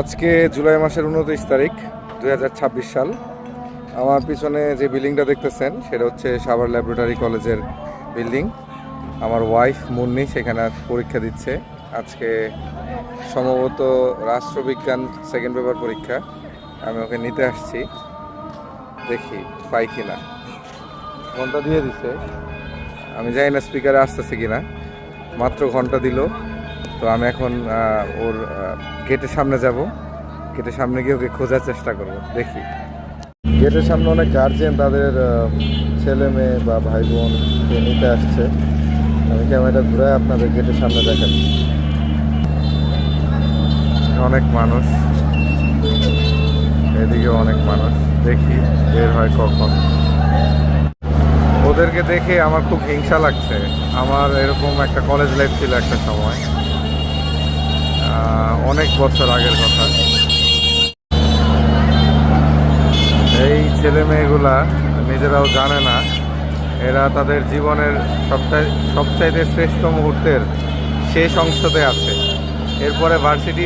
আজকে জুলাই মাসের 29 তারিখ 2026 সাল। আমার পিছনে যে বিল্ডিংটা দেখতেছেন সেটা হচ্ছে সাভার ল্যাবরেটরি কলেজের বিল্ডিং। আমার ওয়াইফ মুন্নি সেখানে পরীক্ষা দিচ্ছে। আজকে সম্ভবত রাষ্ট্রবিজ্ঞান সেকেন্ড পেপার পরীক্ষা। আমি ওকে নিতে আসছি, দেখি পাই কিনা। ঘন্টা দিয়ে দিছে, আমি জানি না স্পিকারে আসতেছে কিনা। মাত্র ঘন্টা দিল, তো আমি এখন ওর গেটের সামনে যাব। গেটের সামনে গিয়ে ওকে খোঁজার চেষ্টা করব, দেখি। গেটের সামনে অনেক গার্জিয়ান তাদের ছেলে মেয়ে বা ভাই বোনকে নিতে আসছে। আমি ক্যামেরাটা ঘুরে আপনাদের গেটের সামনে দেখাচ্ছি। অনেক মানুষ, এদিকে অনেক মানুষ, দেখি বের হয় কখন। ওদেরকে দেখে আমার খুব হিংসা লাগছে। আমার এরকম একটা কলেজ লাইফ ছিল একটা সময়, অনেক বছর আগের কথা। এই ছেলে মেয়েগুলা নিজেরাও জানে না এরা তাদের জীবনের সবচাইতে শ্রেষ্ঠ মুহূর্তের শেষ অংশতে আছে। এরপরে ভার্সিটি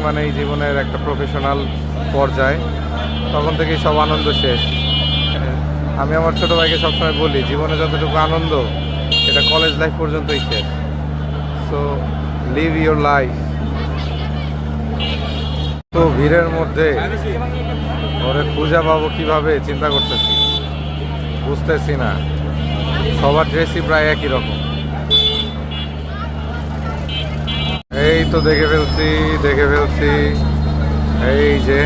মানে এই জীবনের একটা প্রফেশনাল পর্যায়, তখন থেকেই সব আনন্দ শেষ। আমি আমার ছোটো ভাইকে সবসময় বলি, জীবনে যতটুকু আনন্দ এটা কলেজ লাইফ পর্যন্তই শেষ। So live your life. তো ভিড়ের মধ্যে ওরে খুঁজে পাবো কিভাবে চিন্তা করতেছি, বুঝতেছি না। সবার ড্রেসই প্রায় একই রকম। এই তো দেখে ফেলছি, এই যে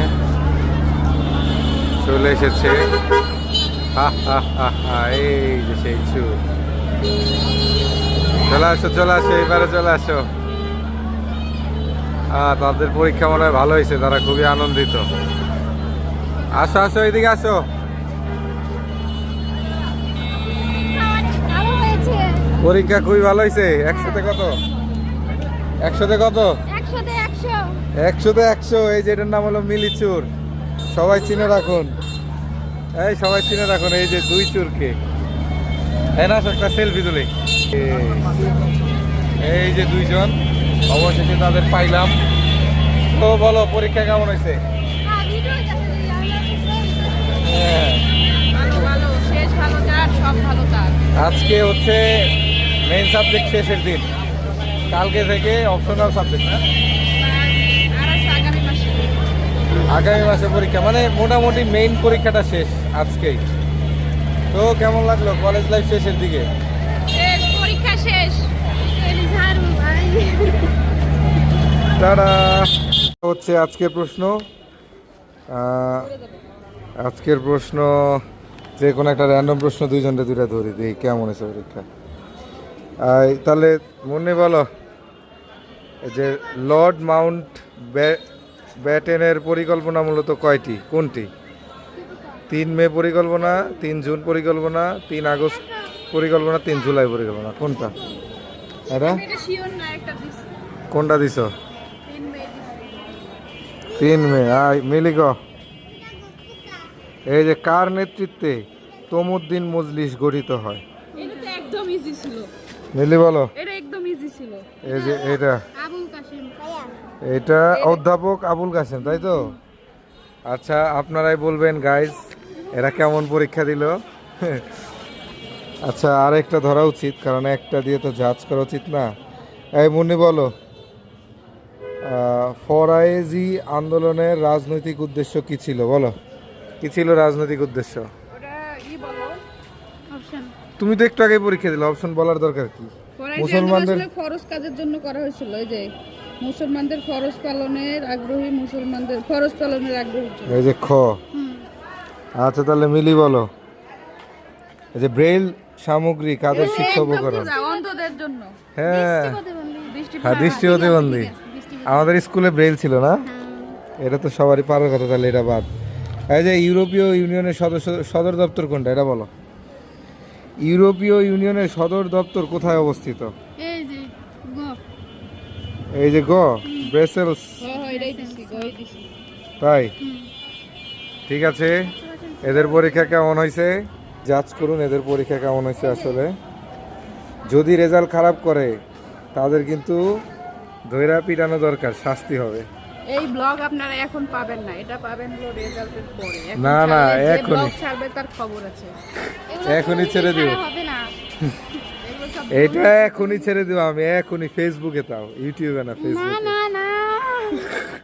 চলে এসেছে। এই যে সেই চুল। চলে আসো এবারে চলে আসো। তাদের পরীক্ষা মনে হয় ভালো হয়েছে, তারা খুবই আনন্দিত। আসো এইদিকে আসো। পরীক্ষা খুবই ভালো হয়েছে। 100-তে কত? 100-তে 100। এই যে এটার নাম হলো মিলিচুর। সবাই চিনে রাখুন, এই যে 2 চুরকে। না একটা সেলফি তুলি। এই যে 2 জন, অবশেষে তাদের পাইলাম। তো বলো পরীক্ষা কেমন হয়েছে? আজকে হচ্ছে মেইন সাবজেক্ট শেষের দিন, কালকে থেকে অপশনাল সাবজেক্ট না? আগামী মাসে পরীক্ষা, মানে মোটামুটি মেইন পরীক্ষাটা শেষ আজকেই। তো কেমন লাগলো কলেজ লাইফ শেষের দিকে? পরীক্ষা শেষ। তারা হচ্ছে আজকের প্রশ্ন যে কোনো একটা র্যান্ডম প্রশ্ন, দুইটা ধরি, দেখি কেমন হয়েছে পরীক্ষা। তাহলে মনে বলো, যে লর্ড মাউন্ট ব্যাটেনের পরিকল্পনা মূলত কয়টি, কোনটি? 3 মে পরিকল্পনা, 3 জুন পরিকল্পনা, 3 আগস্ট পরিকল্পনা, 3 জুলাই পরিকল্পনা, কোনটা? এটা কোনটা দিছ? 3 মে। মিলিক, এই যে কার নেতৃত্বে তমুদ্দিন মজলিস গঠিত হয়? মিলি বলো। এই যে এটা অধ্যাপক আবুল কাসেম, তাই তো? আচ্ছা, আপনারাই বলবেন গাইজ, এরা কেমন পরীক্ষা দিল। আচ্ছা, আর একটা ধরা উচিত, কারণ একটা দিয়ে তো জাজ করা উচিত না। এই মুন্নি বলো, ফরায়েজি আন্দোলনের রাজনৈতিক উদ্দেশ্য কি ছিল? বলো, কি ছিল রাজনৈতিক উদ্দেশ্য? তুমি তো একটু আগে পরীক্ষা দিলে, অপশন বলার দরকার কি? মুসলমানদের ফরজ কাজের জন্য করা হয়েছিল। এই যে মুসলমানদের ফরজ পালনের আগ্রহী, এই যে খ। আচ্ছা, তাহলে মিলি বলো, এই যে ব্রেইল সামগ্রী কাদের শিক্ষা উপকরণ? অন্ধদের জন্য। হ্যাঁ, দৃষ্টি প্রতিবন্ধী। আমাদের স্কুলে ব্রেইল ছিল না? এটা তো সবারই পারার কথা, তাহলে এটা বাদ। এই যে ইউরোপীয় ইউনিয়নের সদর দপ্তর কোনটা, এটা বলো। ইউরোপীয় ইউনিয়নের সদর দপ্তর কোথায় অবস্থিত? এই যে গ, ব্রাসেলস। তাই? ঠিক আছে, এদের পরীক্ষা কেমন হয়েছে জাজ করুন। এদের পরীক্ষা কেমন হয়েছে আসলে। যদি রেজাল্ট খারাপ করে তাদের কিন্তু ধৈরা পিটানো দরকার, শাস্তি হবে। এই ব্লগ আপনারা এখন পাবেন না, এটা পাবেন হলো রেজাল্টের পরে। এখন না, না, ছাড়লে যে এখনই। ব্লগ ছাড়বে তার খবর আছে। এখনই ছেড়ে দিব, হবে না, এগুলো সব এটা এখনই ছেড়ে দিব আমি, এখনই ফেসবুকে তাও, ইউটিউবে না, ফেসবুকে। না